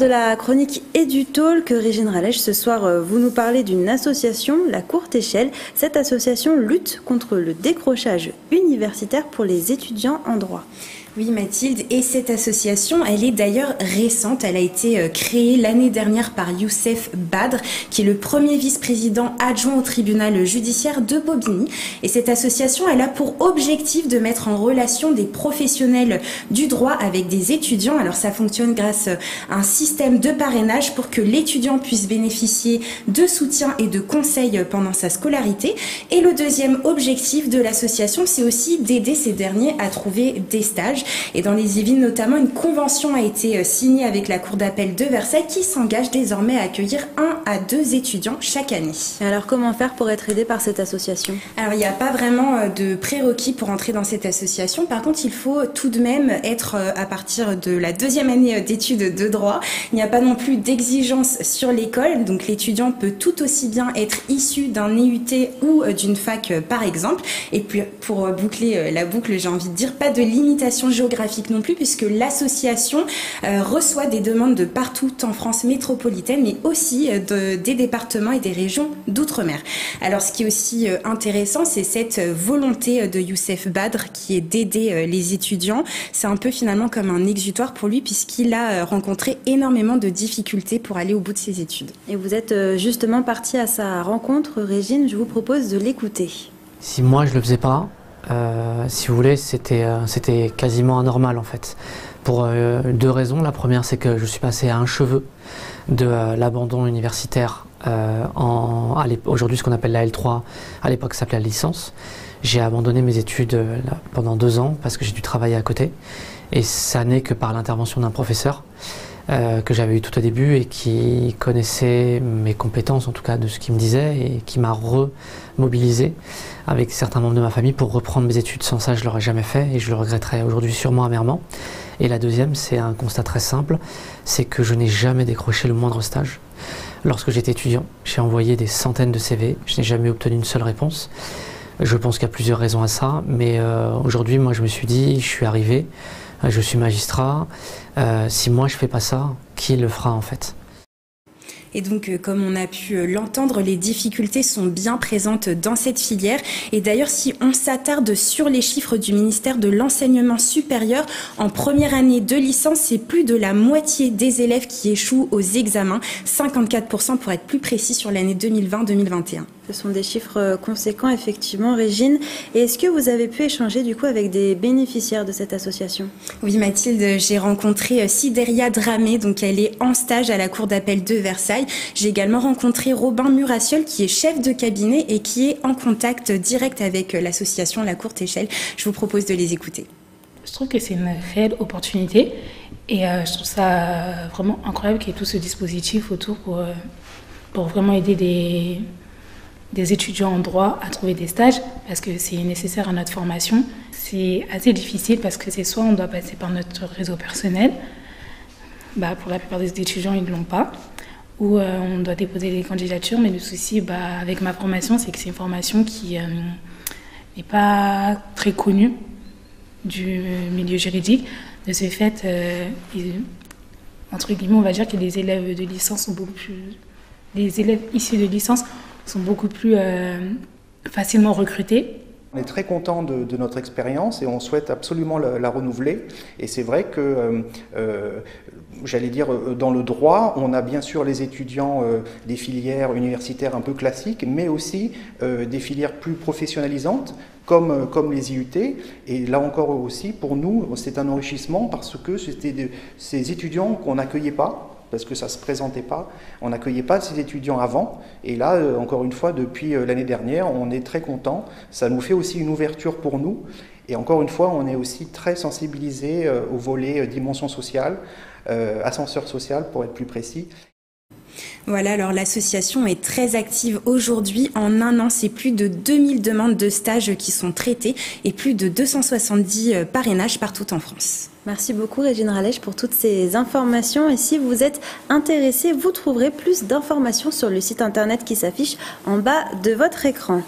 de la chronique EduTalk, Régine Rallèche, ce soir, vous nous parlez d'une association, la Courte Échelle. Cette association lutte contre le décrochage universitaire pour les étudiants en droit. Oui Mathilde, et cette association, elle est d'ailleurs récente, elle a été créée l'année dernière par Youssef Badr, qui est le premier vice-président adjoint au tribunal judiciaire de Bobigny. Et cette association, elle a pour objectif de mettre en relation des professionnels du droit avec des étudiants. Alors ça fonctionne grâce à un système de parrainage pour que l'étudiant puisse bénéficier de soutien et de conseils pendant sa scolarité. Et le deuxième objectif de l'association, c'est aussi d'aider ces derniers à trouver des stages. Et dans les Yvelines notamment, une convention a été signée avec la Cour d'appel de Versailles qui s'engage désormais à accueillir 1 à 2 étudiants chaque année. Et alors comment faire pour être aidé par cette association? Alors il n'y a pas vraiment de prérequis pour entrer dans cette association. Par contre, il faut tout de même être à partir de la 2e année d'études de droit. Il n'y a pas non plus d'exigence sur l'école. Donc l'étudiant peut tout aussi bien être issu d'un EUT ou d'une fac par exemple. Et puis pour boucler la boucle, j'ai envie de dire, pas de limitation géographique non plus, puisque l'association reçoit des demandes de partout en France métropolitaine, mais aussi des départements et des régions d'outre-mer. Alors ce qui est aussi intéressant, c'est cette volonté de Youssef Badr qui est d'aider les étudiants. C'est un peu finalement comme un exutoire pour lui, puisqu'il a rencontré énormément de difficultés pour aller au bout de ses études. Et vous êtes justement partie à sa rencontre, Régine, je vous propose de l'écouter. Si moi je le faisais pas, si vous voulez, c'était quasiment anormal en fait. Pour 2 raisons. La première, c'est que je suis passé à un cheveu de l'abandon universitaire aujourd'hui ce qu'on appelle la L3, à l'époque ça s'appelait la licence. J'ai abandonné mes études pendant 2 ans parce que j'ai dû travailler à côté. Et ça n'est que par l'intervention d'un professeur que j'avais eu tout au début et qui connaissait mes compétences, en tout cas de ce qu'il me disait, et qui m'a remobilisé avec certains membres de ma famille pour reprendre mes études. Sans ça, je ne l'aurais jamais fait et je le regretterais aujourd'hui sûrement amèrement. Et la deuxième, c'est un constat très simple, c'est que je n'ai jamais décroché le moindre stage. Lorsque j'étais étudiant, j'ai envoyé des centaines de CV, je n'ai jamais obtenu une seule réponse. Je pense qu'il y a plusieurs raisons à ça, mais aujourd'hui, moi, je me suis dit, je suis arrivé, je suis magistrat, si moi je fais pas ça, qui le fera en fait? Et donc, comme on a pu l'entendre, les difficultés sont bien présentes dans cette filière. Et d'ailleurs, si on s'attarde sur les chiffres du ministère de l'Enseignement supérieur, en première année de licence, c'est plus de la moitié des élèves qui échouent aux examens, 54% pour être plus précis sur l'année 2020-2021. Ce sont des chiffres conséquents, effectivement, Régine. Et est-ce que vous avez pu échanger, du coup, avec des bénéficiaires de cette association? Oui, Mathilde, j'ai rencontré Sidéria Dramé, donc elle est en stage à la Cour d'appel de Versailles. J'ai également rencontré Robin Murassiol, qui est chef de cabinet et qui est en contact direct avec l'association La Courte Échelle. Je vous propose de les écouter. Je trouve que c'est une réelle opportunité et je trouve ça vraiment incroyable qu'il y ait tout ce dispositif autour pour vraiment aider des étudiants en droit à trouver des stages parce que c'est nécessaire à notre formation. C'est assez difficile parce que c'est soit on doit passer par notre réseau personnel, pour la plupart des étudiants ils ne l'ont pas, ou on doit déposer des candidatures, mais le souci avec ma formation c'est que c'est une formation qui n'est pas très connue du milieu juridique. De ce fait, entre guillemets on va dire que les élèves de licence sont beaucoup plus... Les élèves issus de licence sont beaucoup plus facilement recrutés. On est très content de notre expérience et on souhaite absolument la renouveler. Et c'est vrai que, j'allais dire, dans le droit, on a bien sûr les étudiants des filières universitaires un peu classiques, mais aussi des filières plus professionnalisantes, comme les IUT. Et là encore aussi, pour nous, c'est un enrichissement parce que c'était ces étudiants qu'on n'accueillait pas, parce que ça ne se présentait pas. On n'accueillait pas ces étudiants avant. Et là, encore une fois, depuis l'année dernière, on est très contents. Ça nous fait aussi une ouverture pour nous. Et encore une fois, on est aussi très sensibilisés au volet dimension sociale, ascenseur social pour être plus précis. Voilà, alors l'association est très active aujourd'hui. En un an, c'est plus de 2000 demandes de stages qui sont traitées et plus de 270 parrainages partout en France. Merci beaucoup Régine Rallèche pour toutes ces informations. Et si vous êtes intéressé, vous trouverez plus d'informations sur le site internet qui s'affiche en bas de votre écran.